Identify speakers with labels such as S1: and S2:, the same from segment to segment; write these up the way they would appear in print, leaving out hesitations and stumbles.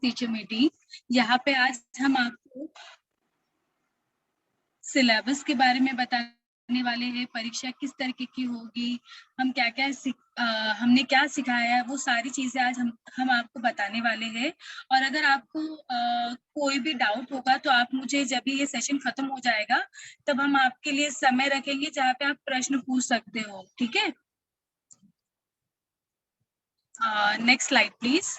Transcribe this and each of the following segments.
S1: Teacher meeting. यहाँ पे आज हम आपको सिलेबस के बारे में बताने वाले हैं, परीक्षा किस तरीके की होगी, हम क्या क्या हमने क्या सिखाया है, वो सारी चीजें आज हम आपको बताने वाले हैं। और अगर आपको कोई भी डाउट होगा तो आप मुझे जब भी ये सेशन खत्म हो जाएगा तब हम आपके लिए समय रखेंगे जहाँ पे आप प्रश्न पूछ सकते हो, ठीक है। Next slide please.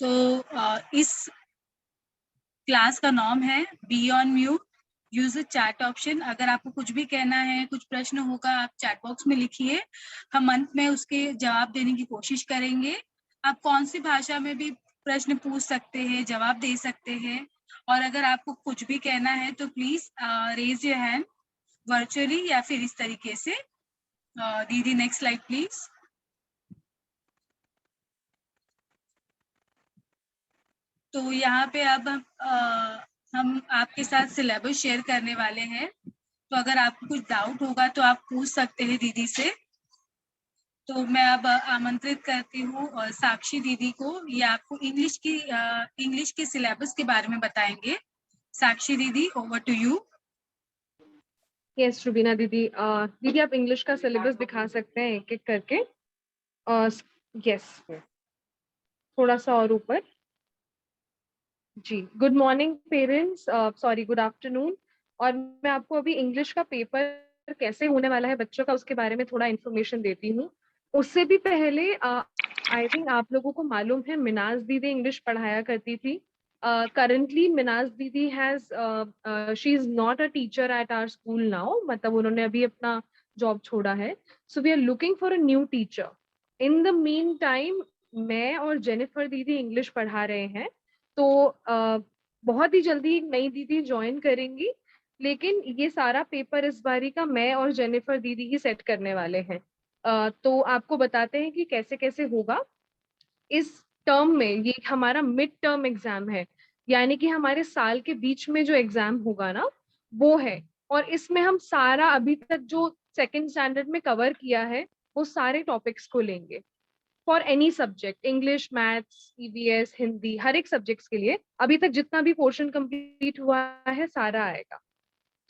S1: तो इस क्लास का नाम है be on mute, use chat option. अगर आपको कुछ भी कहना है, कुछ प्रश्न होगा, आप चैट बॉक्स में लिखिए, हम अंत में उसके जवाब देने की कोशिश करेंगे। आप कौन सी भाषा में भी प्रश्न पूछ सकते हैं, जवाब दे सकते हैं। और अगर आपको कुछ भी कहना है तो please raise your hand virtually या फिर इस तरीके से। दीदी नेक्स्ट स्लाइड प्लीज। तो यहाँ पे अब हम आपके साथ सिलेबस शेयर करने वाले हैं। तो अगर आपको कुछ डाउट होगा तो आप पूछ सकते हैं दीदी से। तो मैं अब आमंत्रित करती हूँ और साक्षी दीदी को, ये आपको इंग्लिश के सिलेबस के बारे में बताएंगे। साक्षी दीदी, over to you.
S2: Yes Rubina दीदी, दीदी आप इंग्लिश का सिलेबस दिखा सकते हैं एक एक करके। यस, थोड़ा सा और ऊपर। जी, good morning parents, sorry good afternoon. और मैं आपको अभी इंग्लिश का पेपर कैसे होने वाला है बच्चों का, उसके बारे में थोड़ा इन्फॉर्मेशन देती हूँ। उससे भी पहले आई थिंक आप लोगों को मालूम है मिनाज दीदी इंग्लिश पढ़ाया करती थी। करंटली मिनाज दीदी she is not a teacher at our school now, मतलब उन्होंने अभी अपना जॉब छोड़ा है। So we are looking for a new teacher. In the meantime मैं और जेनिफर दीदी इंग्लिश पढ़ा रहे हैं। तो बहुत ही जल्दी एक नई दीदी ज्वाइन करेंगी, लेकिन ये सारा पेपर इस बारी का मैं और जेनिफर दीदी ही सेट करने वाले हैं। तो आपको बताते हैं कि कैसे कैसे होगा। इस टर्म में ये हमारा मिड टर्म एग्जाम है, यानी कि हमारे साल के बीच में जो एग्जाम होगा ना वो है। और इसमें हम सारा अभी तक जो सेकंड स्टैंडर्ड में कवर किया है वो सारे टॉपिक्स को लेंगे for any subject, English, maths, EVS, Hindi, हर एक सब्जेक्ट्स के लिए अभी तक जितना भी पोर्शन कंप्लीट हुआ है सारा आएगा।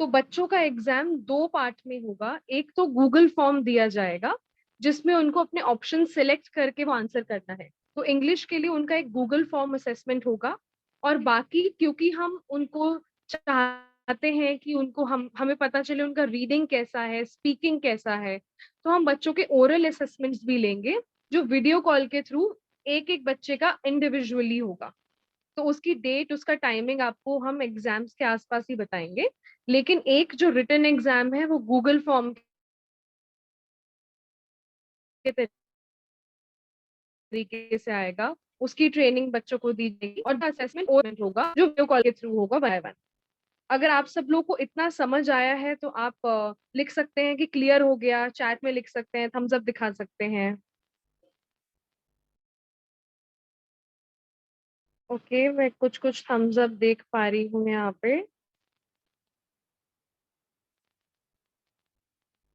S2: तो बच्चों का एग्जाम दो पार्ट में होगा। एक तो गूगल फॉर्म दिया जाएगा जिसमें उनको अपने ऑप्शन सिलेक्ट करके वो आंसर करना है। तो इंग्लिश के लिए उनका एक गूगल फॉर्म असेसमेंट होगा। और बाकी क्योंकि हम उनको चाहते हैं कि उनको हमें पता चले उनका रीडिंग कैसा है, स्पीकिंग कैसा है, तो हम बच्चों के ओरल असेसमेंट्स भी लेंगे जो वीडियो कॉल के थ्रू एक एक बच्चे का इंडिविजुअली होगा। तो उसकी डेट, उसका टाइमिंग आपको हम एग्जाम्स के आसपास ही बताएंगे। लेकिन एक जो रिटन एग्जाम है वो गूगल फॉर्म के तरीके से आएगा, उसकी ट्रेनिंग बच्चों को दी जाएगी और असेसमेंट ओरल होगा जो वीडियो कॉल के थ्रू होगा वन बाय वन। अगर आप सब लोग को इतना समझ आया है तो आप लिख सकते हैं कि क्लियर हो गया, चैट में लिख सकते हैं, थम्स अप दिखा सकते हैं। ओके, मैं कुछ कुछ थम्स अप देख पा रही हूँ यहाँ पे।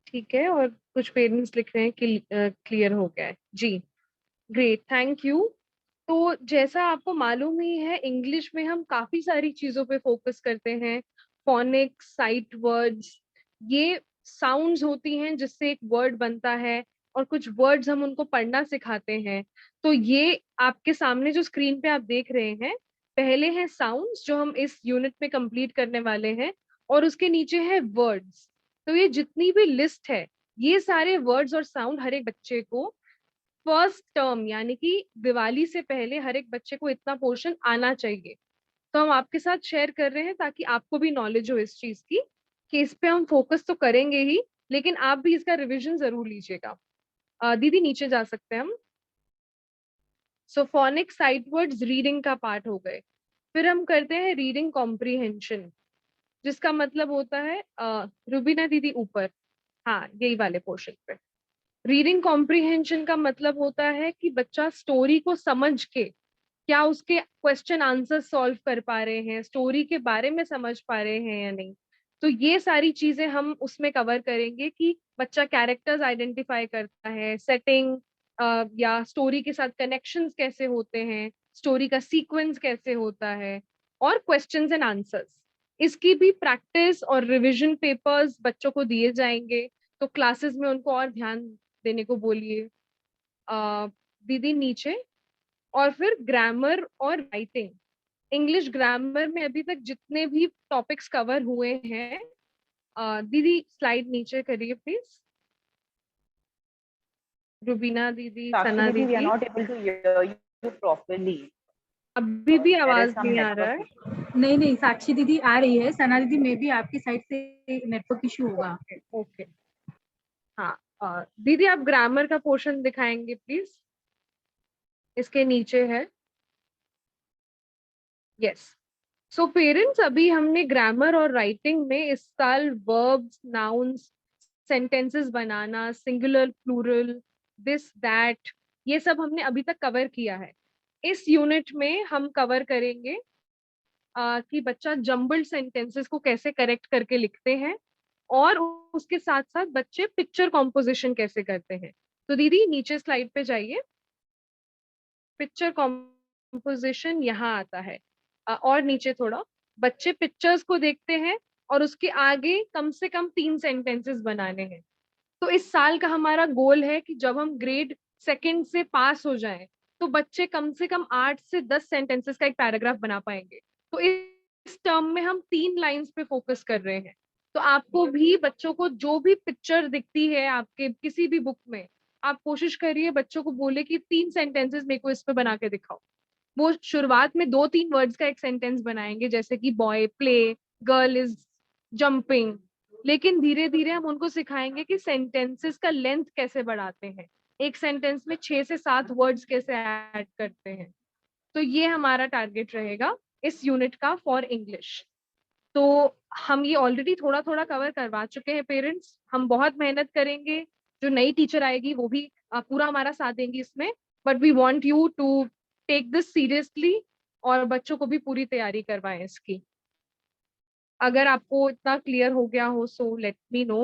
S2: ठीक है, और कुछ पेरेंट्स लिख रहे हैं कि क्लियर हो गया है। जी, ग्रेट, थैंक यू। तो जैसा आपको मालूम ही है इंग्लिश में हम काफी सारी चीजों पे फोकस करते हैं। फोनिक्स, साइट वर्ड्स, ये साउंड्स होती हैं जिससे एक वर्ड बनता है, और कुछ वर्ड्स हम उनको पढ़ना सिखाते हैं। तो ये आपके सामने जो स्क्रीन पे आप देख रहे हैं, पहले है साउंड्स जो हम इस यूनिट में कंप्लीट करने वाले हैं, और उसके नीचे है वर्ड्स। तो ये जितनी भी लिस्ट है, ये सारे वर्ड्स और साउंड हर एक बच्चे को फर्स्ट टर्म यानी कि दिवाली से पहले हर एक बच्चे को इतना पोर्शन आना चाहिए। तो हम आपके साथ शेयर कर रहे हैं ताकि आपको भी नॉलेज हो इस चीज की कि इस पे हम फोकस तो करेंगे ही, लेकिन आप भी इसका रिवीजन जरूर लीजिएगा। दीदी नीचे जा सकते हैं हम। सो फोनिक साइट वर्ड्स रीडिंग का पार्ट हो गए। फिर हम करते हैं रीडिंग कॉम्प्रीहेंशन, जिसका मतलब होता है रुबीना दीदी ऊपर, हाँ यही वाले पोर्शन पे। रीडिंग कॉम्प्रीहेंशन का मतलब होता है कि बच्चा स्टोरी को समझ के क्या उसके क्वेश्चन आंसर सॉल्व कर पा रहे हैं, स्टोरी के बारे में समझ पा रहे हैं या नहीं। तो ये सारी चीजें हम उसमें कवर करेंगे कि बच्चा कैरेक्टर्स आइडेंटिफाई करता है, सेटिंग, या स्टोरी के साथ कनेक्शंस कैसे होते हैं, स्टोरी का सीक्वेंस कैसे होता है, और क्वेश्चंस एंड आंसर्स। इसकी भी प्रैक्टिस और रिवीजन पेपर्स बच्चों को दिए जाएंगे, तो क्लासेस में उनको और ध्यान देने को बोलिए। दीदी नीचे, और फिर ग्रामर और राइटिंग। इंग्लिश ग्रामर में अभी तक जितने भी टॉपिक्स कवर हुए हैं, दीदी स्लाइड नीचे करिए प्लीज। रुबीना दीदी,
S3: Sakshi
S2: Sana
S3: Didi, we are
S2: दीदी,
S3: not able to hear you properly.
S2: अभी भी
S3: There is
S2: आवाज
S3: some
S2: नहीं आ रहा
S3: network
S2: है।
S3: issue.
S1: नहीं, साक्षी दीदी आ रही है, सना दीदी में भी आपकी साइड से नेटवर्क इशू होगा।
S2: ओके, हाँ, दीदी आप ग्रामर का पोर्शन दिखाएंगे प्लीज, इसके नीचे है। यस। सो पेरेंट्स, अभी हमने ग्रामर और राइटिंग में इस साल वर्ब्स, नाउन्स, सेंटेंसेस बनाना, सिंगुलर, प्लूरल, दिस दैट, ये सब हमने अभी तक कवर किया है। इस यूनिट में हम कवर करेंगे कि बच्चा जम्बल्ड सेंटेंसेस को कैसे करेक्ट करके लिखते हैं, और उसके साथ साथ बच्चे पिक्चर कॉम्पोजिशन कैसे करते हैं। तो दीदी नीचे स्लाइड पे जाइए। पिक्चर कॉम्पोजिशन यहाँ आता है, और नीचे थोड़ा, बच्चे पिक्चर्स को देखते हैं और उसके आगे कम से कम 3 सेंटेंसेस बनाने हैं। तो इस साल का हमारा गोल है कि जब हम ग्रेड सेकंड से पास हो जाएं, तो बच्चे कम से कम 8 से 10 सेंटेंसेस का एक पैराग्राफ बना पाएंगे। तो इस टर्म में हम 3 लाइंस पे फोकस कर रहे हैं। तो आपको भी बच्चों को जो भी पिक्चर दिखती है आपके किसी भी बुक में, आप कोशिश करिए बच्चों को बोले कि 3 सेंटेंसेस मेरे को इस पे बना के दिखाओ। वो शुरुआत में 2-3 वर्ड्स का एक सेंटेंस बनाएंगे, जैसे कि boy play, girl is jumping, लेकिन धीरे धीरे हम उनको सिखाएंगे कि सेंटेंसेस का लेंथ कैसे बढ़ाते हैं, एक सेंटेंस में 6 से 7 वर्ड्स कैसे ऐड करते हैं। तो ये हमारा टारगेट रहेगा इस यूनिट का फॉर इंग्लिश। तो हम ये ऑलरेडी थोड़ा थोड़ा कवर करवा चुके हैं पेरेंट्स, हम बहुत मेहनत करेंगे, जो नई टीचर आएगी वो भी पूरा हमारा साथ देंगी इसमें, but we want you to take this seriously और बच्चों को भी पूरी तैयारी करवाएं इसकी। अगर आपको इतना क्लियर हो गया हो सो लेट मी नो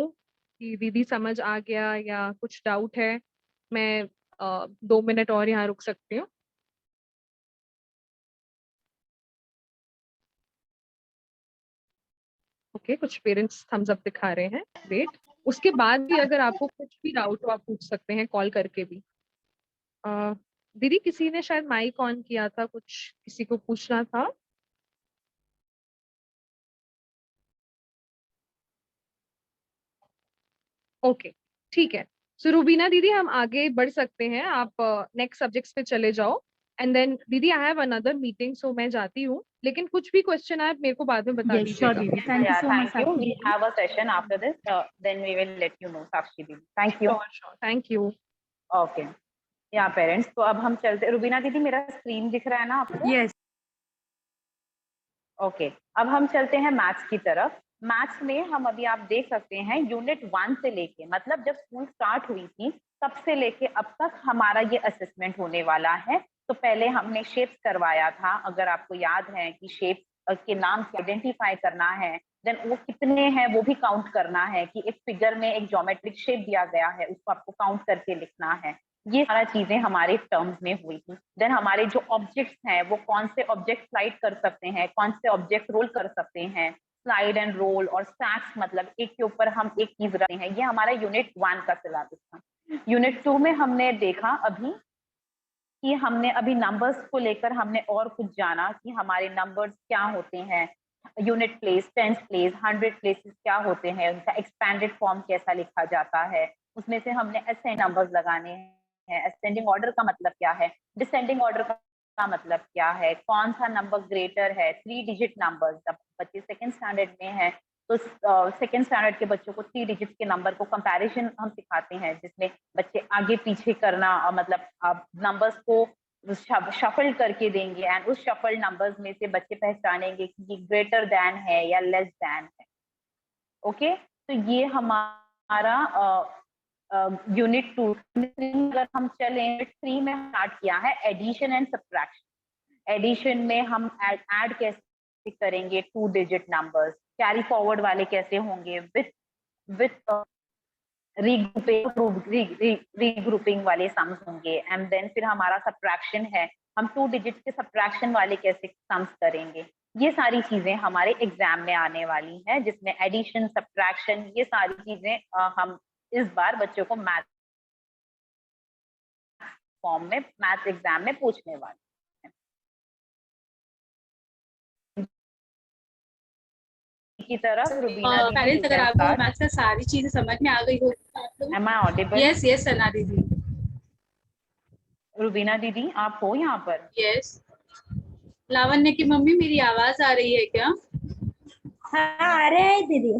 S2: कि दीदी समझ आ गया या कुछ डाउट है। मैं 2 मिनट और यहाँ रुक सकती हूँ। ओके, कुछ पेरेंट्स थम्स अप दिखा रहे हैं, ग्रेट। उसके बाद भी अगर आपको कुछ भी डाउट हो आप पूछ सकते हैं कॉल करके भी। दीदी किसी ने शायद माइक ऑन किया था, कुछ किसी को पूछना था। ओके, ठीक है। सो रुबीना दीदी हम आगे बढ़ सकते हैं, आप नेक्स्ट सब्जेक्ट्स पे चले जाओ। एंड देन दीदी आई हैव अनदर मीटिंग, सो मैं जाती हूँ, लेकिन कुछ भी क्वेश्चन आए मेरे को बाद में बता
S1: यस श्योर
S2: दीजिएगा।
S1: दीदी, thank you
S3: Yeah,
S1: so much
S3: thank you.
S1: Sakshi
S3: We
S1: दीदी।
S3: have a session after this. Then we will let you know, Sakshi Didi. Thank you.
S2: Sure, thank you.
S3: Okay. Yeah, parents. तो अब हम चलते, रुबीना दीदी मेरा screen दिख रहा है ना आपको?
S1: यस।
S3: ओके, अब हम चलते हैं मैथ्स की तरफ। मैथ्स में हम अभी आप देख सकते हैं यूनिट 1 से लेके, मतलब जब स्कूल स्टार्ट हुई थी तब से लेके अब तक हमारा ये असेसमेंट होने वाला है। तो पहले हमने शेप्स करवाया था, अगर आपको याद है कि शेप्स के नाम से आइडेंटिफाई करना है, देन वो कितने हैं वो भी काउंट करना है, कि एक फिगर में एक ज्योमेट्रिक शेप दिया गया है उसको आपको काउंट करके लिखना है। ये सारा चीजें हमारे टर्म्स में हुई थी। देन हमारे जो ऑब्जेक्ट्स हैं वो कौन से ऑब्जेक्ट स्लाइड कर सकते हैं, कौन से ऑब्जेक्ट रोल कर सकते हैं, स्लाइड एंड रोल और स्टैक्स, मतलब एक के ऊपर हम एक चीज रखते हैं। ये हमारा यूनिट 1 का सिलेबस था। यूनिट 2 में हमने देखा अभी कि हमने अभी नंबर्स को लेकर हमने और कुछ जाना कि हमारे नंबर्स क्या होते हैं, unit place, tens place, 100 places क्या होते हैं, उनका एक्सपैंडेड फॉर्म कैसा लिखा जाता है। उसमें से हमने असेंडिंग नंबर्स लगाने हैं, असेंडिंग ऑर्डर का मतलब क्या है, डिसेंडिंग ऑर्डर का मतलब क्या है, कौन सा नंबर ग्रेटर है, 3 डिजिट नंबर्स। जब बच्चे सेकेंड स्टैंडर्ड में है तो सेकेंड स्टैंडर्ड के बच्चों को 3 डिजिट के नंबर को कंपैरिजन हम सिखाते हैं, जिसमें बच्चे आगे पीछे करना, मतलब नंबर्स को शफल करके देंगे एंड उस शफल नंबर्स में से बच्चे पहचानेंगे कि ये ग्रेटर देन है या लेस देन है। ओके, तो ये हमारा यूनिट 2। अगर हम चले, यूनिट 3 में स्टार्ट किया है एडिशन एंड सब्ट्रैक्शन। एडिशन में हम ऐड कैसे करेंगे 2 डिजिट नंबर्स, कैरी फॉरवर्ड वाले कैसे होंगे, विथ रीग्रुपिंग वाले सम्स होंगे, एंड देन फिर हमारा सब्ट्रैक्शन है, हम 2 डिजिट के सब्ट्रैक्शन वाले कैसे सम्स करेंगे। ये सारी चीजें हमारे एग्जाम में आने वाली हैं, जिसमें एडिशन, सब्ट्रैक्शन, ये सारी चीजें हम इस बार बच्चों को मैथ फॉर्म में, मैथ एग्जाम में पूछने वाले की तरफ रुबीना दीदी,
S1: पेरेंट्स अगर आपको मैथ्स का सारी चीजें समझ में आ गई हो तो
S3: am I audible?
S1: Yes yes Sana दीदी।
S3: रुबीना दीदी आप हो यहाँ पर?
S1: यस। लावण्य की मम्मी मेरी आवाज आ रही है क्या?
S4: हाँ आ रहे हैं दीदी।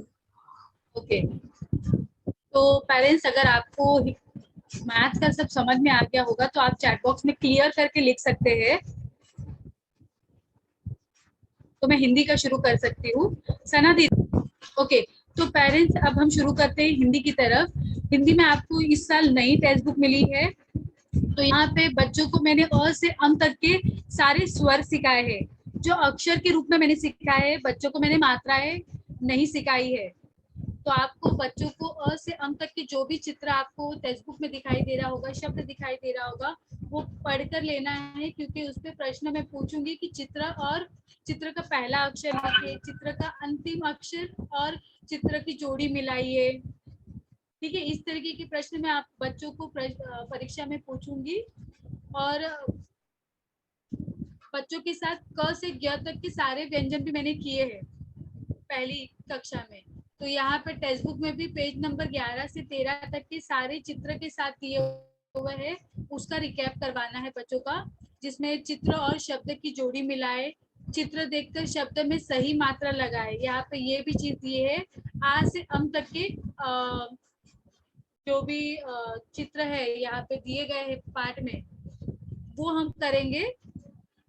S1: ओके। तो पेरेंट्स अगर आपको मैथ्स का सब समझ में आ गया होगा तो आप चैट बॉक्स में क्लियर करके लिख सकते हैं। तो मैं हिंदी का शुरू कर सकती हूँ सना दीदी। ओके, तो पेरेंट्स अब हम शुरू करते हैं हिंदी की तरफ। हिंदी में आपको इस साल नई टेक्स्ट बुक मिली है। तो यहाँ पे बच्चों को मैंने अ से अम तक के सारे स्वर सिखाए हैं। जो अक्षर के रूप में मैंने सिखाए है, बच्चों को मैंने मात्राएं नहीं सिखाई है। तो आपको बच्चों को अ से अम तक के जो भी चित्र आपको टेक्स्ट बुक में दिखाई दे रहा होगा, शब्द दिखाई दे रहा होगा, वो पढ़कर लेना है, क्योंकि उस पे प्रश्न मैं पूछूंगी कि चित्र और चित्र का पहला अक्षर लिखिए, चित्र का अंतिम अक्षर और चित्र की जोड़ी मिलाइए। ठीक है, इस तरीके के प्रश्न मैं आप बच्चों को परीक्षा में पूछूंगी। और बच्चों के साथ क से ज्ञ तक के सारे व्यंजन भी मैंने किए हैं पहली कक्षा में। तो यहाँ पे टेक्स्ट बुक में भी पेज नंबर 11 से 13 तक के सारे चित्र के साथ दिए हुए हैं, उसका रिकैप करवाना है बच्चों का, जिसमें चित्र और शब्द की जोड़ी मिलाए, चित्र देखकर शब्द में सही मात्रा लगाए। यहाँ पे ये भी चीज दिए है, आ से अम तक के जो भी चित्र है यहाँ पे दिए गए हैं पाठ में, वो हम करेंगे।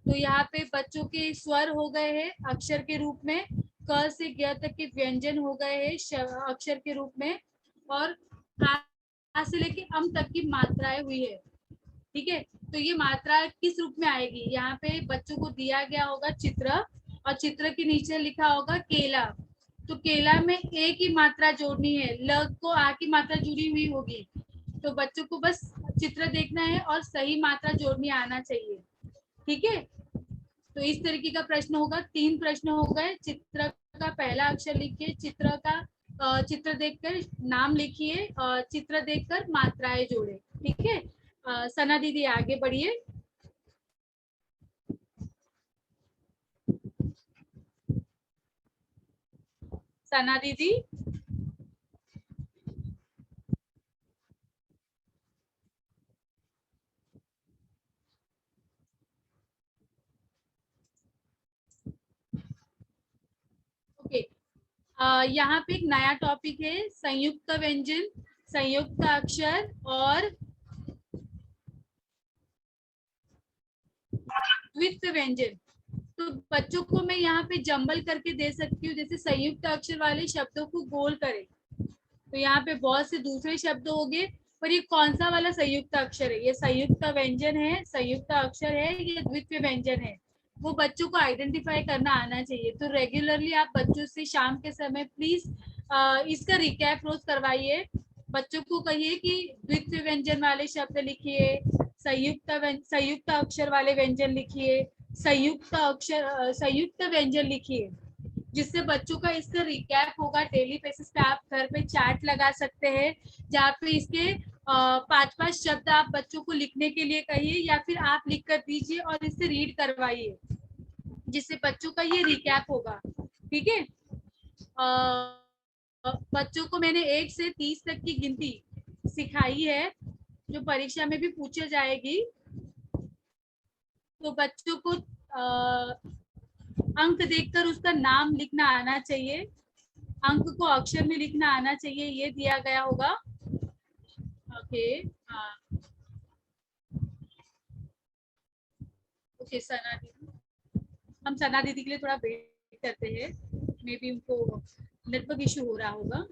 S1: तो यहाँ पे बच्चों के स्वर हो गए हैं अक्षर के रूप में, क से ज्ञ तक के व्यंजन हो गए हैं अक्षर के रूप में, और आ से लेके अम तक की मात्राएं हुई है। ठीक है, तो ये मात्रा किस रूप में आएगी, यहाँ पे बच्चों को दिया गया होगा चित्र, और चित्र के नीचे लिखा होगा केला। तो केला में ए की मात्रा जोड़नी है, ल को आ की मात्रा जुड़ी हुई होगी। तो बच्चों को बस चित्र देखना है और सही मात्रा जोड़नी आना चाहिए। ठीक है, तो इस तरीके का प्रश्न होगा। 3 प्रश्न हो गए। चित्र का पहला अक्षर लिखिए, चित्र का चित्र देखकर नाम लिखिए, चित्र देखकर मात्राएं जोड़े। ठीक है, सना दीदी आगे बढ़िए। सना दीदी। ओके, यहाँ पे एक नया टॉपिक है, संयुक्त व्यंजन, संयुक्त अक्षर और द्वित्व व्यंजन। तो बच्चों को मैं यहाँ पे जंबल करके दे सकती हूँ, जैसे संयुक्त अक्षर वाले शब्दों को गोल करें। तो यहाँ पे बहुत से दूसरे शब्द हो गए, पर ये कौन सा वाला संयुक्त अक्षर है, ये संयुक्त व्यंजन है, संयुक्त अक्षर है, ये द्वितीय व्यंजन है, वो बच्चों को आइडेंटिफाई करना आना चाहिए। तो रेगुलरली आप बच्चों से शाम के समय प्लीज इसका रिकैप रोज करवाइए। बच्चों को कहिए कि द्वितीय व्यंजन वाले शब्द लिखिए, संयुक्त अक्षर वाले व्यंजन लिखिए, संयुक्त व्यंजन लिखिए, जिससे बच्चों का इसका रिकैप होगा। डेली बेसिस पे आप घर पे चार्ट लगा सकते हैं, जहाँ पे इसके 5-5 शब्द आप बच्चों को लिखने के लिए कहिए, या फिर आप लिख कर दीजिए और इससे रीड करवाइए, जिससे बच्चों का ये रिकैप होगा। ठीक है, बच्चों को मैंने 1 से 30 तक की गिनती सिखाई है, जो परीक्षा में भी पूछे जाएगी। तो बच्चों को अंक देखकर उसका नाम लिखना आना चाहिए, अंक को अक्षर में लिखना आना चाहिए, ये दिया गया होगा। ओके, ओके सना दीदी, हम सना दीदी के लिए थोड़ा वेट करते हैं, मे बी उनको नेटवर्क इशू हो रहा होगा।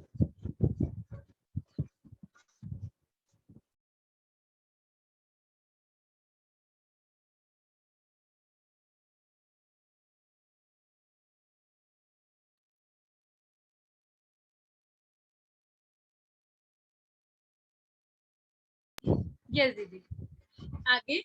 S1: यस दीदी, आगे।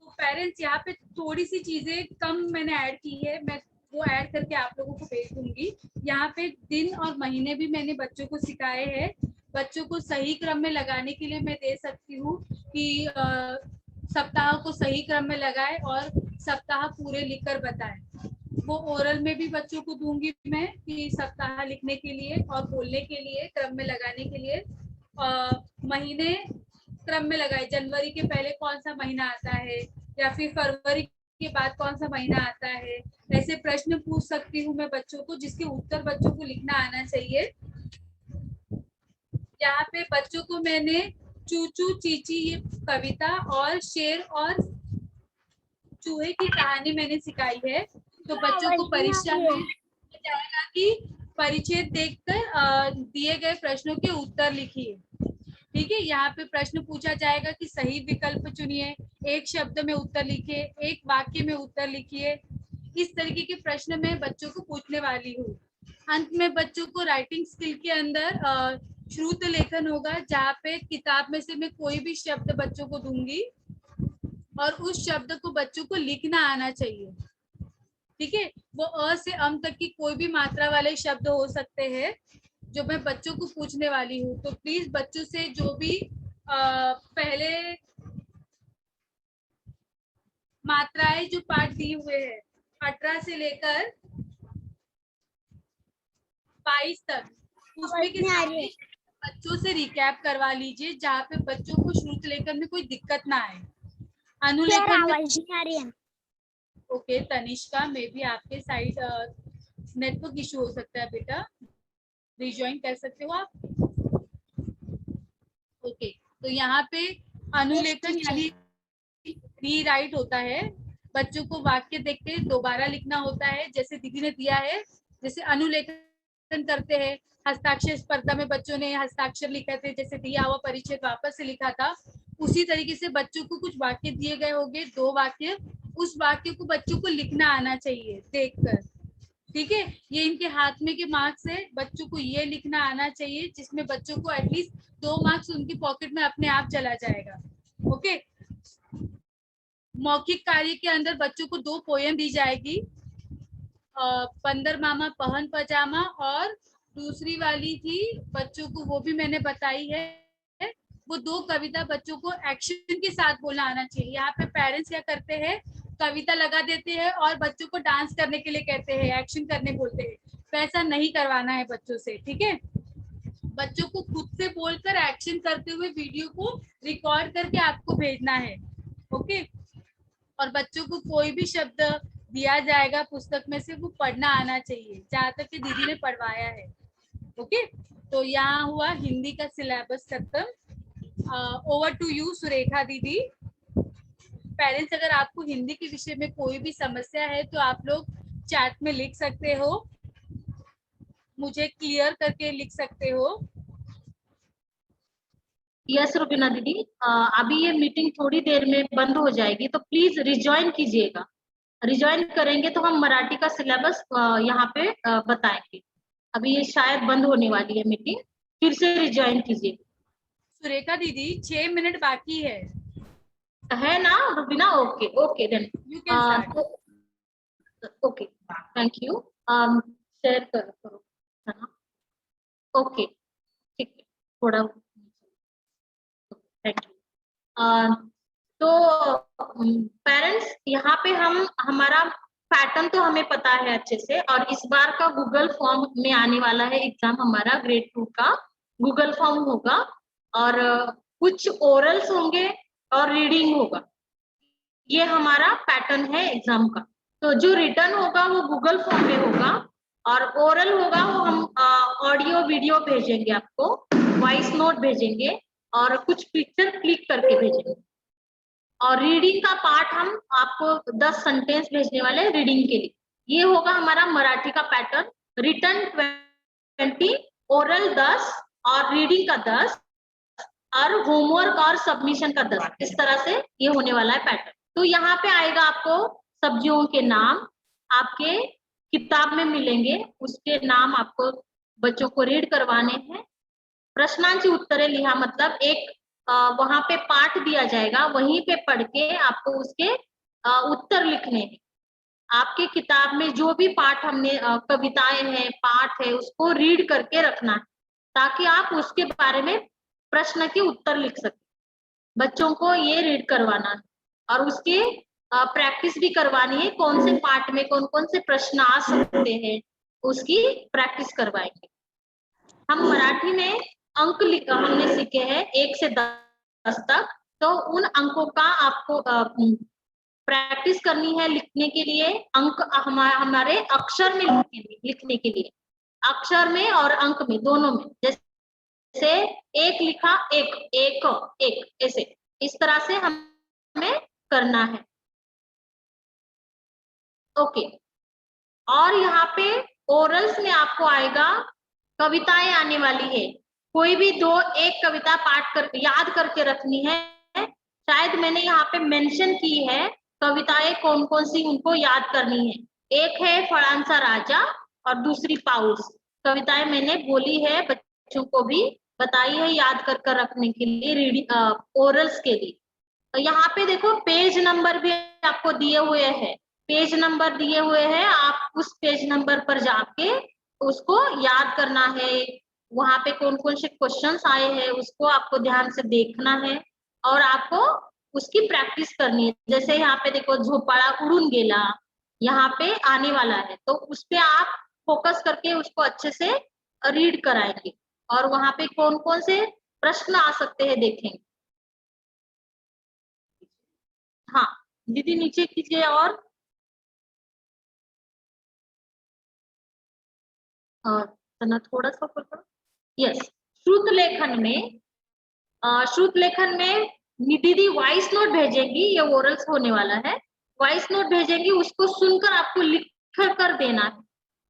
S1: तो पेरेंट्स यहाँ पे थोड़ी सी चीजें कम मैंने ऐड की है, मैं वो ऐड करके आप लोगों को भेज दूंगी। यहाँ पे दिन और महीने भी मैंने बच्चों को सिखाए हैं। बच्चों को सही क्रम में लगाने के लिए मैं दे सकती हूँ कि सप्ताह को सही क्रम में लगाए और सप्ताह पूरे लिखकर बताएं। वो ओरल में भी बच्चों को दूंगी मैं कि सप्ताह लिखने के लिए और बोलने के लिए क्रम में लगाने के लिए महीने क्रम में लगाए। जनवरी के पहले कौन सा महीना आता है या फिर फरवरी के बाद कौन सा महीना आता है, ऐसे प्रश्न पूछ सकती हूँ मैं बच्चों को, जिसके उत्तर बच्चों को लिखना आना चाहिए। यहाँ पे बच्चों को मैंने चूचू चीची ये कविता और शेर और चूहे की कहानी मैंने सिखाई है। तो बच्चों को परीक्षा में जाएगा कि परिचय देखकर दिए गए प्रश्नों के उत्तर लिखिए। ठीक है, यहाँ पे प्रश्न पूछा जाएगा कि सही विकल्प चुनिए, एक शब्द में उत्तर लिखिए, एक वाक्य में उत्तर लिखिए। इस तरीके के प्रश्न मैं बच्चों को पूछने वाली हूँ। अंत में बच्चों को राइटिंग स्किल के अंदर श्रुत लेखन होगा, जहाँ पे किताब में से मैं कोई भी शब्द बच्चों को दूंगी और उस शब्द को बच्चों को लिखना आना चाहिए। ठीक है, वो अ से अम तक की कोई भी मात्रा वाले शब्द हो सकते हैं जो मैं बच्चों को पूछने वाली हूँ। तो प्लीज बच्चों से जो भी पहले मात्राएं जो पाठ दिए हुए हैं 18 से लेकर 22 तक, उसमें के सारे बच्चों से रिकैप करवा लीजिए, जहाँ पे बच्चों को श्रुत लेखन में कोई दिक्कत ना आए। अनुलेखन में ओके तनिष्का, मे भी आपके साइड नेटवर्क इशू हो सकता है बेटा, रिज्वाइन कर सकते हो आप। ओके, तो यहाँ पे अनुलेखन यानी रीराइट होता है। बच्चों को वाक्य देखते दोबारा लिखना होता है, जैसे दीदी ने दिया है। जैसे अनुलेखन करते हैं, हस्ताक्षर स्पर्धा में बच्चों ने हस्ताक्षर लिखा थे, जैसे दिया हुआ परिचय वापस से लिखा था, उसी तरीके से बच्चों को कुछ वाक्य दिए गए होंगे, 2 वाक्य, उस वाक्य को बच्चों को लिखना आना चाहिए देखकर। ठीक है, ये इनके हाथ में के मार्क्स है, बच्चों को ये लिखना आना चाहिए, जिसमें बच्चों को एटलीस्ट 2 मार्क्स उनकी पॉकेट में अपने आप चला जाएगा। ओके, मौखिक कार्य के अंदर बच्चों को 2 पोयम दी जाएगी, पंदर मामा पहन पजामा, और दूसरी वाली थी बच्चों को, वो भी मैंने बताई है, वो 2 कविता बच्चों को एक्शन के साथ बोलना आना चाहिए। यहाँ पे पेरेंट्स क्या करते हैं, कविता लगा देते हैं और बच्चों को डांस करने के लिए कहते हैं, एक्शन करने बोलते हैं। वैसा नहीं करवाना है बच्चों से। ठीक है, बच्चों को खुद से बोलकर एक्शन करते हुए वीडियो को रिकॉर्ड करके आपको भेजना है। ओके, और बच्चों को कोई भी शब्द दिया जाएगा पुस्तक में से, वो पढ़ना आना चाहिए, जहाँ तक कि दीदी ने पढ़वाया है। ओके, तो यहाँ हुआ हिंदी का सिलेबस खत्म। ओवर टू यू सुरेखा दीदी। पेरेंट्स, अगर आपको हिंदी के विषय में कोई भी समस्या है तो आप लोग चैट में लिख सकते हो, मुझे क्लियर करके लिख सकते हो।
S5: यस रुबीना दीदी, अभी ये मीटिंग थोड़ी देर में बंद हो जाएगी, तो प्लीज रिज्वाइन कीजिएगा। रिज्वाइन करेंगे तो हम मराठी का सिलेबस यहाँ पे बताएंगे। अभी ये शायद बंद होने वाली है मीटिंग, फिर से रिज्वाइन कीजिए।
S1: सुरेखा दीदी 6 मिनट बाकी है
S5: ना Rubina? Okay okay then
S1: you can start.
S5: Okay, thank you. Share करो है ना? ओके, ठीक है, थोड़ा थैंक यू। तो पेरेंट्स, यहाँ पे हम हमारा पैटर्न तो हमें पता है अच्छे से, और इस बार का गूगल फॉर्म में आने वाला है एग्जाम हमारा, ग्रेड 2 का गूगल फॉर्म होगा, और कुछ ओरल्स होंगे और रीडिंग होगा। ये हमारा पैटर्न है एग्जाम का। तो जो रिटर्न होगा वो गूगल फॉर्म में होगा, और ओरल होगा वो हम ऑडियो वीडियो भेजेंगे आपको, वॉइस नोट भेजेंगे, और कुछ पिक्चर क्लिक करके भेजेंगे। और रीडिंग का पार्ट हम आपको 10 सेंटेंस भेजने वाले हैं रीडिंग के लिए। ये होगा हमारा मराठी का पैटर्न। रिटर्न 20, ओरल 10 और रीडिंग का 10, और होमवर्क और सबमिशन का 10। इस तरह से ये होने वाला है पैटर्न। तो यहाँ पे आएगा आपको सब्जियों के नाम, आपके किताब में मिलेंगे, उसके नाम आपको बच्चों को रीड करवाने हैं। प्रश्नांची उत्तरे लिहा मतलब एक वहां पे पाठ दिया जाएगा, वहीं पे पढ़ के आपको उसके उत्तर लिखने हैं। आपके किताब में जो भी पाठ हमने कविताएं हैं, पाठ है, उसको रीड करके रखना है ताकि आप उसके बारे में प्रश्न के उत्तर लिख सकें। बच्चों को ये रीड करवाना है और उसकी प्रैक्टिस भी करवानी है, कौन से पाठ में कौन कौन से प्रश्न आ सकते हैं उसकी प्रैक्टिस करवाएंगे। हम मराठी में अंक हमने सीखे हैं 1 से 10 तक, तो उन अंकों का आपको प्रैक्टिस करनी है लिखने के लिए। अंक हमारे अक्षर में लिखने के लिए, अक्षर में और अंक में दोनों में, जैसे एक लिखा एक, एक एक, ऐसे इस तरह से हमें करना है। ओके, और यहाँ पे ओरल्स में आपको आएगा कविताएं आने वाली है। कोई भी एक कविता पाठ कर याद करके रखनी है। शायद मैंने यहाँ पे मेंशन की है कविताएं कौन कौन सी उनको याद करनी है। एक है फळांचा राजा और दूसरी पाऊस। कविताएं मैंने बोली है, बच्चों को भी बताई है याद कर रखने के लिए रीडिंग ओरल्स के लिए। तो यहाँ पे देखो पेज नंबर भी आपको दिए हुए हैं, पेज नंबर दिए हुए हैं, आप उस पेज नंबर पर जाके उसको याद करना है। वहां पे कौन कौन से क्वेश्चंस आए हैं उसको आपको ध्यान से देखना है और आपको उसकी प्रैक्टिस करनी है। जैसे यहाँ पे देखो झोपाळा उड़ून गेला, यहाँ पे आने वाला है, तो उस पे आप फोकस करके उसको अच्छे से रीड कराएंगे और वहां पे कौन कौन से प्रश्न आ सकते हैं देखेंगे। हाँ दीदी नीचे कीजिए और थोड़ा सा ऊपर। यस, श्रुत लेखन में दीदी वॉइस नोट भेजेंगी, ये ओरल्स होने वाला है, वॉइस नोट भेजेंगी, उसको सुनकर आपको लिख कर देना है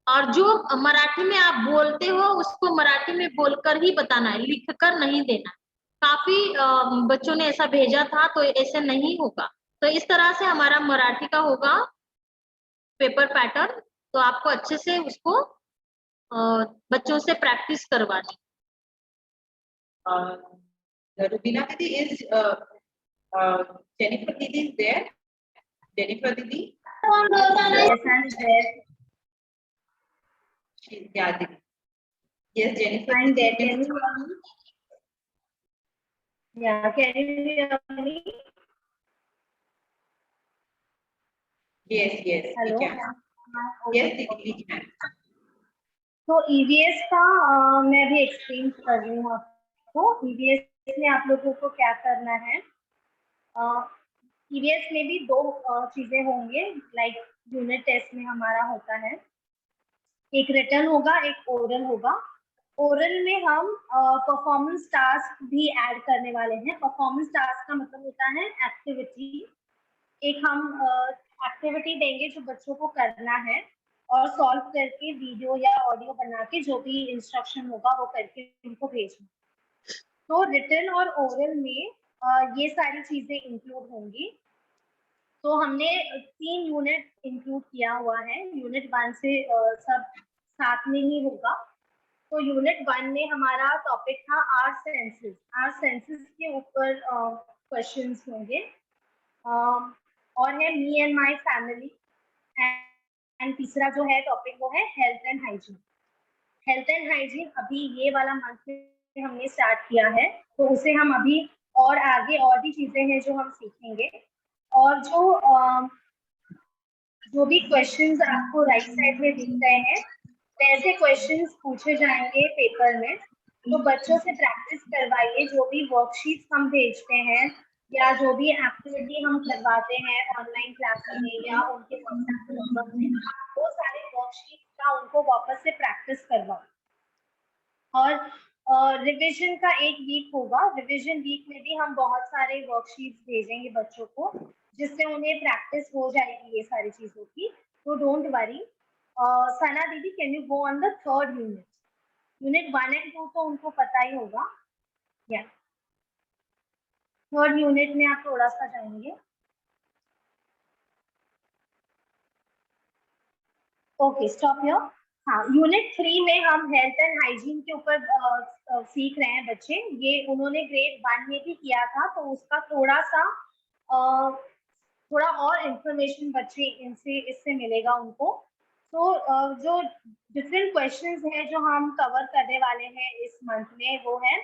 S5: और जो मराठी में आप बोलते हो उसको मराठी में बोलकर ही बताना है, लिख कर नहीं देना। काफी बच्चों ने ऐसा भेजा था, तो ऐसे नहीं होगा। तो इस तरह से हमारा मराठी का होगा पेपर पैटर्न। तो आपको अच्छे से उसको बच्चों से प्रैक्टिस करवानी।
S6: Rubina Didi is Jennifer Didi is there. Jennifer Didi.
S4: Yes, I'm there.
S6: Yeah, Didi. Yes, Jennifer.
S4: I'm there. Can you hear me? Yeah, can you hear me?
S6: Yes, yes.
S4: Hello.
S6: We can. Yes, Didi, we can.
S4: तो EVS का मैं भी explain कर रही हूँ आपको। EVS में आप लोगों को क्या करना है, ईवीएस में भी 2 चीजें होंगे, लाइक यूनिट टेस्ट में हमारा होता है, एक रिटन होगा, एक ओरल होगा। ओरल में हम परफॉर्मेंस टास्क भी ऐड करने वाले हैं। परफॉर्मेंस टास्क का मतलब होता है एक्टिविटी। एक हम एक्टिविटी देंगे जो बच्चों को करना है और सॉल्व करके वीडियो या ऑडियो बना के जो भी इंस्ट्रक्शन होगा वो करके उनको भेजना। तो रिटन और ओरल में ये सारी चीजें इंक्लूड होंगी। तो हमने 3 यूनिट इंक्लूड किया हुआ है, यूनिट 1 से सब साथ में ही होगा। तो यूनिट 1 में हमारा टॉपिक था आवर सेंसेस। आवर सेंसेस के ऊपर क्वेश्चंस होंगे और है me and my family. And तीसरा जो है टॉपिक वो है health and hygiene. Health and hygiene अभी ये वाला मंथ में हमने स्टार्ट किया है, तो उसे हम अभी और आगे और भी चीजें हैं जो हम सीखेंगे। और जो भी क्वेश्चंस आपको राइट साइड में दिख रहे हैं वैसे क्वेश्चंस पूछे जाएंगे पेपर में। तो बच्चों से प्रैक्टिस करवाइए। जो भी वर्कशीट्स हम भेजते हैं या जो भी एक्टिविटी हम करवाते हैं ऑनलाइन क्लास में या उनके व्हाट्सएप नंबर में, वो सारे वर्कशीट्स का उनको वापस से प्रैक्टिस करवाओ। और रिवीजन का एक वीक होगा। रिवीजन वीक में भी हम बहुत सारे वर्कशीट्स भेजेंगे बच्चों को, जिससे उन्हें प्रैक्टिस हो जाएगी ये सारी चीजों की। तो डोंट वरी। सना दीदी, can you go on the 3rd unit? Unit 1 and 2 तो उनको पता ही होगा। या 3rd यूनिट में आप थोड़ा सा जाएंगे। Okay stop here. हाँ, यूनिट 3 में हम हेल्थ एंड हाइजीन के ऊपर सीख रहे हैं बच्चे। ये उन्होंने ग्रेड 1 में भी किया था, तो उसका थोड़ा सा थोड़ा और इंफॉर्मेशन बच्चे इससे मिलेगा उनको। तो जो डिफरेंट क्वेश्चंस हैं जो हम कवर करने वाले हैं इस मंथ में, वो है